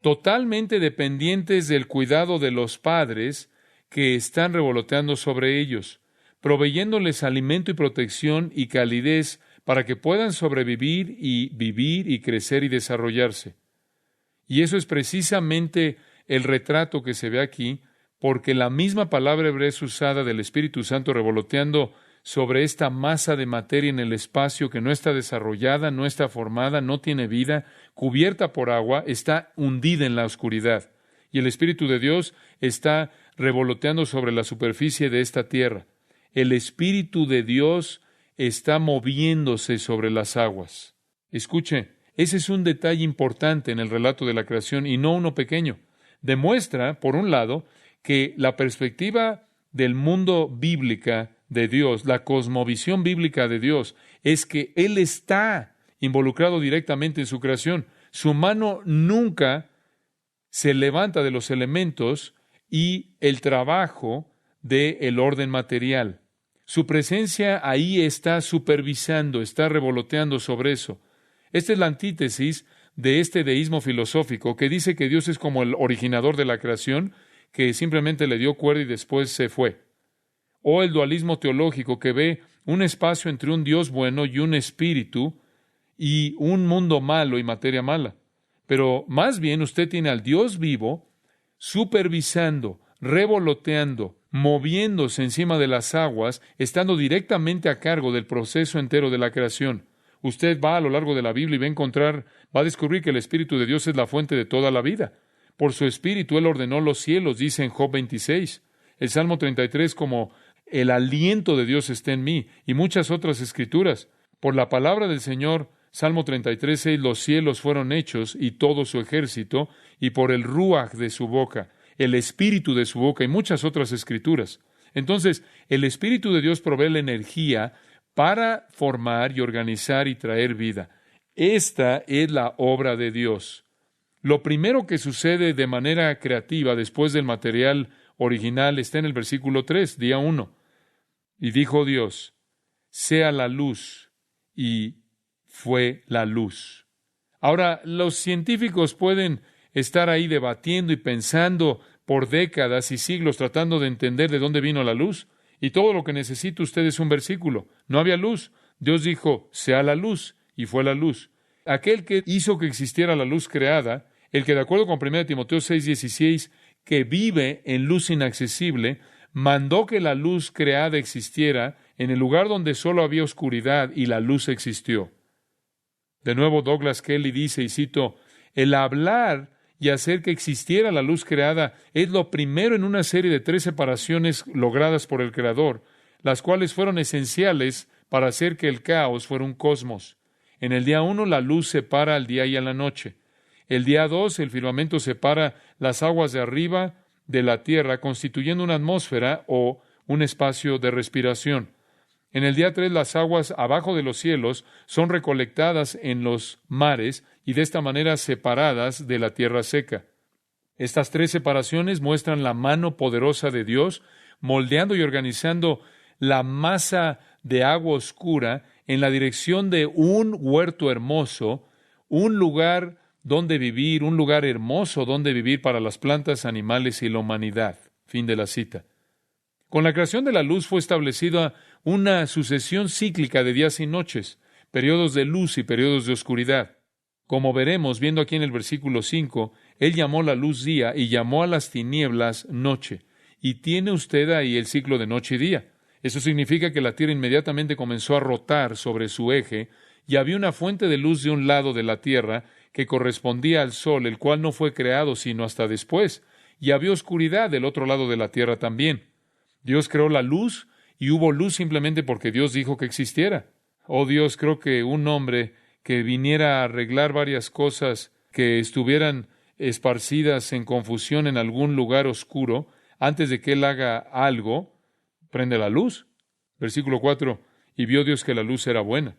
totalmente dependientes del cuidado de los padres que están revoloteando sobre ellos, proveyéndoles alimento y protección y calidez para que puedan sobrevivir y vivir y crecer y desarrollarse. Y eso es precisamente el retrato que se ve aquí, porque la misma palabra hebrea es usada del Espíritu Santo revoloteando sobre esta masa de materia en el espacio que no está desarrollada, no está formada, no tiene vida, cubierta por agua, está hundida en la oscuridad. Y el Espíritu de Dios está revoloteando sobre la superficie de esta tierra. El Espíritu de Dios está moviéndose sobre las aguas. Escuche, ese es un detalle importante en el relato de la creación y no uno pequeño. Demuestra, por un lado, que la perspectiva del mundo bíblica de Dios, la cosmovisión bíblica de Dios, es que Él está involucrado directamente en su creación. Su mano nunca se levanta de los elementos y el trabajo del orden material. Su presencia ahí está supervisando, está revoloteando sobre eso. Esta es la antítesis de este deísmo filosófico que dice que Dios es como el originador de la creación, que simplemente le dio cuerda y después se fue. O el dualismo teológico que ve un espacio entre un Dios bueno y un espíritu y un mundo malo y materia mala. Pero más bien usted tiene al Dios vivo supervisando, revoloteando, moviéndose encima de las aguas, estando directamente a cargo del proceso entero de la creación. Usted va a lo largo de la Biblia y va a descubrir que el Espíritu de Dios es la fuente de toda la vida. Por su Espíritu Él ordenó los cielos, dice en Job 26. El Salmo 33 como el aliento de Dios está en mí, y muchas otras escrituras. Por la palabra del Señor, Salmo 33:6, los cielos fueron hechos y todo su ejército, y por el ruaj de su boca, el espíritu de su boca, y muchas otras escrituras. Entonces, el Espíritu de Dios provee la energía para formar y organizar y traer vida. Esta es la obra de Dios. Lo primero que sucede de manera creativa después del material original está en el versículo 3, día 1. Y dijo Dios, sea la luz, y fue la luz. Ahora, los científicos pueden estar ahí debatiendo y pensando por décadas y siglos tratando de entender de dónde vino la luz. Y todo lo que necesita usted es un versículo. No había luz. Dios dijo, sea la luz, y fue la luz. Aquel que hizo que existiera la luz creada, el que de acuerdo con 1 Timoteo 6:16, que vive en luz inaccesible, mandó que la luz creada existiera en el lugar donde solo había oscuridad y la luz existió. De nuevo Douglas Kelly dice, y cito, el hablar y hacer que existiera la luz creada es lo primero en una serie de 3 separaciones logradas por el Creador, las cuales fueron esenciales para hacer que el caos fuera un cosmos. En el día 1 la luz separa al día y a la noche. El día 2 el firmamento separa las aguas de arriba de la tierra, constituyendo una atmósfera o un espacio de respiración. En el día 3 las aguas abajo de los cielos son recolectadas en los mares y de esta manera separadas de la tierra seca. Estas 3 separaciones muestran la mano poderosa de Dios, moldeando y organizando la masa de agua oscura en la dirección de un huerto hermoso, un lugar donde vivir, un lugar hermoso donde vivir para las plantas, animales y la humanidad. Fin de la cita. Con la creación de la luz fue establecida una sucesión cíclica de días y noches, periodos de luz y periodos de oscuridad. Como veremos, viendo aquí en el versículo 5, Él llamó la luz día y llamó a las tinieblas noche. Y tiene usted ahí el ciclo de noche y día. Eso significa que la Tierra inmediatamente comenzó a rotar sobre su eje y había una fuente de luz de un lado de la Tierra que correspondía al Sol, el cual no fue creado sino hasta después, y había oscuridad del otro lado de la Tierra también. Dios creó la luz y hubo luz simplemente porque Dios dijo que existiera. Oh Dios, creo que un hombre que viniera a arreglar varias cosas que estuvieran esparcidas en confusión en algún lugar oscuro, antes de que Él haga algo, prende la luz. Versículo 4, y vio Dios que la luz era buena.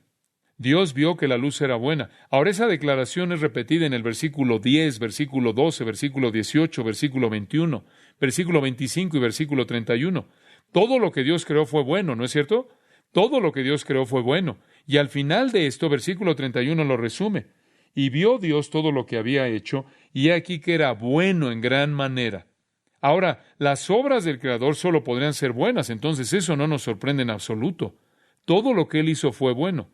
Dios vio que la luz era buena. Ahora esa declaración es repetida en el versículo 10, versículo 12, versículo 18, versículo 21, versículo 25 y versículo 31. Todo lo que Dios creó fue bueno, ¿no es cierto? Todo lo que Dios creó fue bueno. Y al final de esto, versículo 31 lo resume. Y vio Dios todo lo que había hecho, y he aquí que era bueno en gran manera. Ahora, las obras del Creador solo podrían ser buenas, entonces eso no nos sorprende en absoluto. Todo lo que Él hizo fue bueno.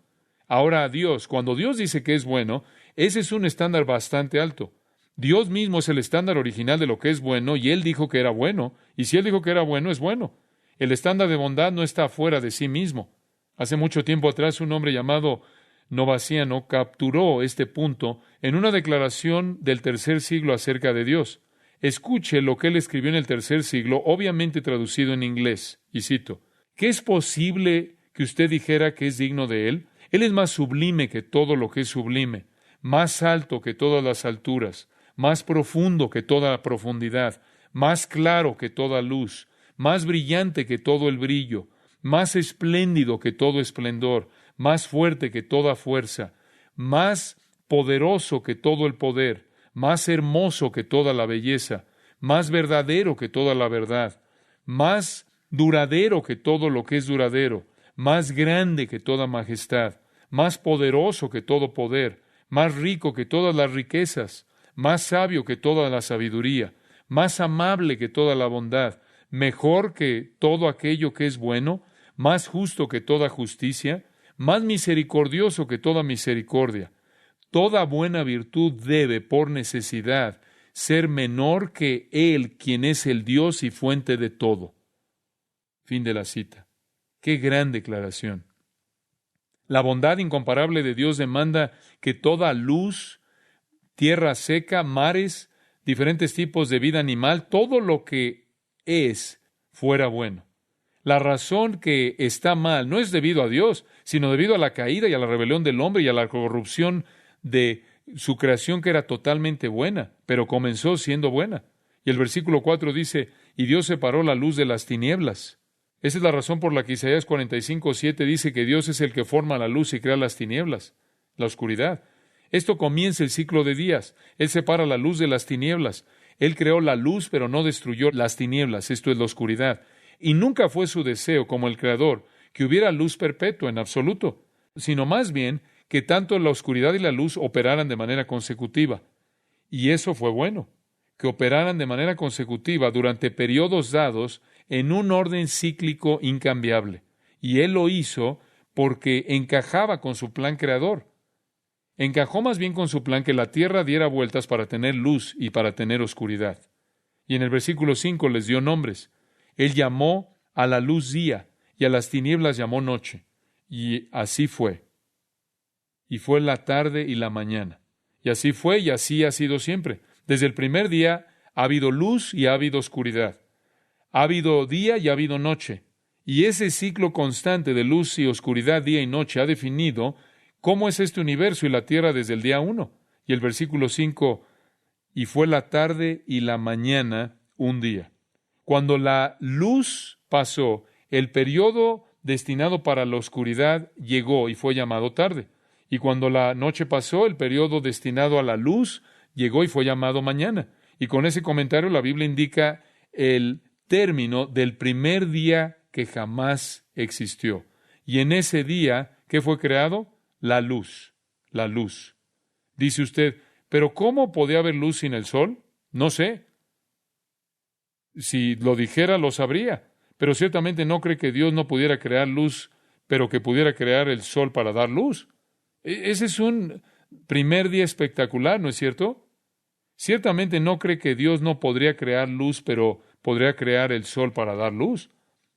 Ahora, Dios, cuando Dios dice que es bueno, ese es un estándar bastante alto. Dios mismo es el estándar original de lo que es bueno, y Él dijo que era bueno, y si Él dijo que era bueno, es bueno. El estándar de bondad no está fuera de sí mismo. Hace mucho tiempo atrás, un hombre llamado Novaciano capturó este punto en una declaración del tercer siglo acerca de Dios. Escuche lo que él escribió en el tercer siglo, obviamente traducido en inglés, y cito: ¿qué es posible que usted dijera que es digno de Él? Él es más sublime que todo lo que es sublime, más alto que todas las alturas, más profundo que toda profundidad, más claro que toda luz, más brillante que todo el brillo, más espléndido que todo esplendor, más fuerte que toda fuerza, más poderoso que todo el poder, más hermoso que toda la belleza, más verdadero que toda la verdad, más duradero que todo lo que es duradero, más grande que toda majestad, más poderoso que todo poder, más rico que todas las riquezas, más sabio que toda la sabiduría, más amable que toda la bondad, mejor que todo aquello que es bueno, más justo que toda justicia, más misericordioso que toda misericordia. Toda buena virtud debe, por necesidad, ser menor que Él, quien es el Dios y fuente de todo. Fin de la cita. ¡Qué gran declaración! La bondad incomparable de Dios demanda que toda luz, tierra seca, mares, diferentes tipos de vida animal, todo lo que es, fuera bueno. La razón que está mal no es debido a Dios, sino debido a la caída y a la rebelión del hombre y a la corrupción de su creación, que era totalmente buena, pero comenzó siendo buena. Y el versículo 4 dice: y Dios separó la luz de las tinieblas. Esa es la razón por la que Isaías 45:7 dice que Dios es el que forma la luz y crea las tinieblas, la oscuridad. Esto comienza el ciclo de días. Él separa la luz de las tinieblas. Él creó la luz, pero no destruyó las tinieblas, esto es la oscuridad. Y nunca fue su deseo, como el Creador, que hubiera luz perpetua en absoluto, sino más bien que tanto la oscuridad y la luz operaran de manera consecutiva. Y eso fue bueno, que operaran de manera consecutiva durante periodos dados en un orden cíclico incambiable. Y Él lo hizo porque encajaba con su plan creador. Encajó más bien con su plan que la tierra diera vueltas para tener luz y para tener oscuridad. Y en el versículo 5 les dio nombres. Él llamó a la luz día y a las tinieblas llamó noche. Y así fue. Y fue la tarde y la mañana. Y así fue y así ha sido siempre. Desde el primer día ha habido luz y ha habido oscuridad. Ha habido día y ha habido noche. Y ese ciclo constante de luz y oscuridad, día y noche, ha definido cómo es este universo y la tierra desde el día 1. Y el versículo 5, y fue la tarde y la mañana un día. Cuando la luz pasó, el periodo destinado para la oscuridad llegó y fue llamado tarde. Y cuando la noche pasó, el periodo destinado a la luz llegó y fue llamado mañana. Y con ese comentario la Biblia indica el término del primer día que jamás existió. Y en ese día, ¿qué fue creado? La luz. La luz. Dice usted, ¿pero cómo podía haber luz sin el sol? No sé. Si lo dijera, lo sabría. Pero ciertamente no cree que Dios no pudiera crear luz, pero que pudiera crear el sol para dar luz. Ese es un primer día espectacular, ¿no es cierto? Ciertamente no cree que Dios no podría crear luz, pero podría crear el sol para dar luz.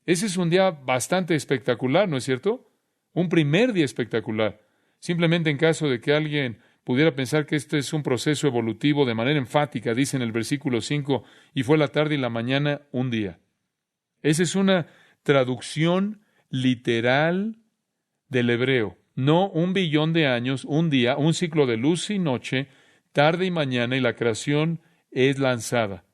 Ese es un día bastante espectacular, ¿no es cierto? Un primer día espectacular. Simplemente en caso de que alguien pudiera pensar que este es un proceso evolutivo, de manera enfática, dice en el versículo 5, y fue la tarde y la mañana un día. Esa es una traducción literal del hebreo. No 1.000.000 de años, un día, un ciclo de luz y noche, tarde y mañana, y la creación es lanzada.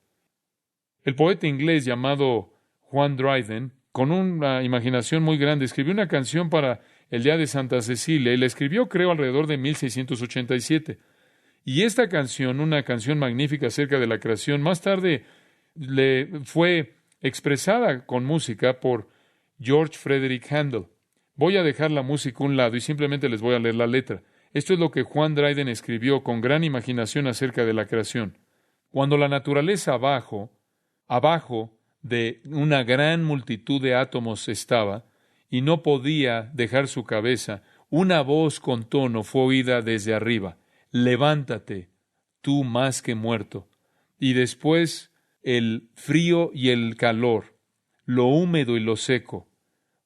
El poeta inglés llamado Juan Dryden, con una imaginación muy grande, escribió una canción para el día de Santa Cecilia, y la escribió, creo, alrededor de 1687. Y esta canción, una canción magnífica acerca de la creación, más tarde le fue expresada con música por George Frederick Handel. Voy a dejar la música a un lado y simplemente les voy a leer la letra. Esto es lo que Juan Dryden escribió con gran imaginación acerca de la creación. Cuando la naturaleza abajo de una gran multitud de átomos estaba, y no podía dejar su cabeza, una voz con tono fue oída desde arriba: levántate, tú más que muerto. Y después el frío y el calor, lo húmedo y lo seco,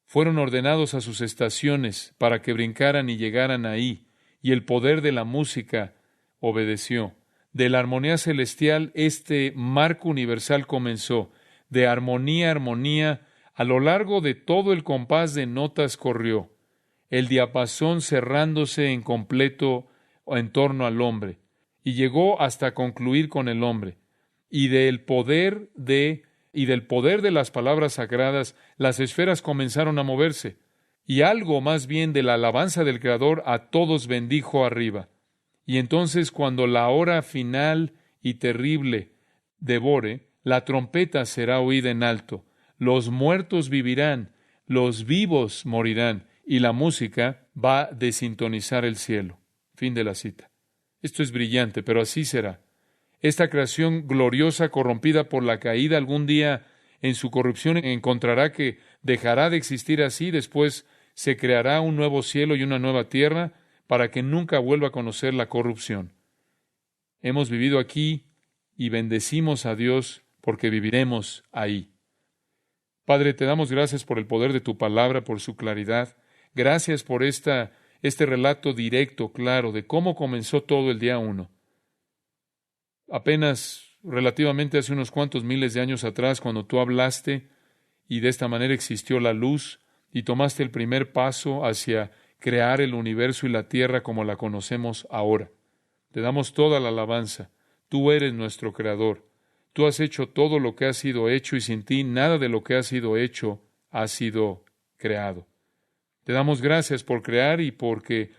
fueron ordenados a sus estaciones para que brincaran y llegaran ahí, y el poder de la música obedeció. De la armonía celestial, este marco universal comenzó. De armonía a armonía, a lo largo de todo el compás de notas corrió, el diapasón cerrándose en completo en torno al hombre, y llegó hasta concluir con el hombre. Y del poder de las palabras sagradas, las esferas comenzaron a moverse, y algo más bien de la alabanza del Creador a todos bendijo arriba. Y entonces, cuando la hora final y terrible devore, la trompeta será oída en alto, los muertos vivirán, los vivos morirán, y la música va a desintonizar el cielo. Fin de la cita. Esto es brillante, pero así será. Esta creación gloriosa, corrompida por la caída, algún día en su corrupción encontrará que dejará de existir así, después se creará un nuevo cielo y una nueva tierra para que nunca vuelva a conocer la corrupción. Hemos vivido aquí y bendecimos a Dios porque viviremos ahí. Padre, te damos gracias por el poder de tu palabra, por su claridad. Gracias por este relato directo, claro, de cómo comenzó todo el día 1. Apenas relativamente hace unos cuantos miles de años atrás, cuando tú hablaste y de esta manera existió la luz y tomaste el primer paso hacia crear el universo y la tierra como la conocemos ahora. Te damos toda la alabanza. Tú eres nuestro creador. Tú has hecho todo lo que ha sido hecho y sin ti nada de lo que ha sido hecho ha sido creado. Te damos gracias por crear y porque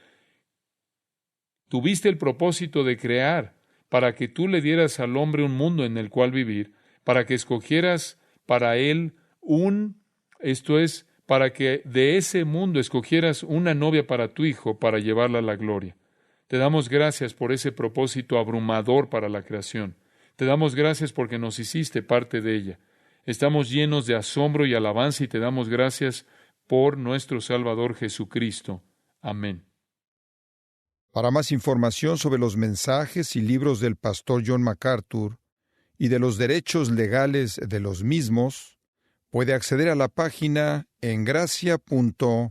tuviste el propósito de crear para que tú le dieras al hombre un mundo en el cual vivir, para que escogieras para él para que de ese mundo escogieras una novia para tu hijo, para llevarla a la gloria. Te damos gracias por ese propósito abrumador para la creación. Te damos gracias porque nos hiciste parte de ella. Estamos llenos de asombro y alabanza y te damos gracias por nuestro Salvador Jesucristo. Amén. Para más información sobre los mensajes y libros del pastor John MacArthur y de los derechos legales de los mismos, puede acceder a la página en gracia.org.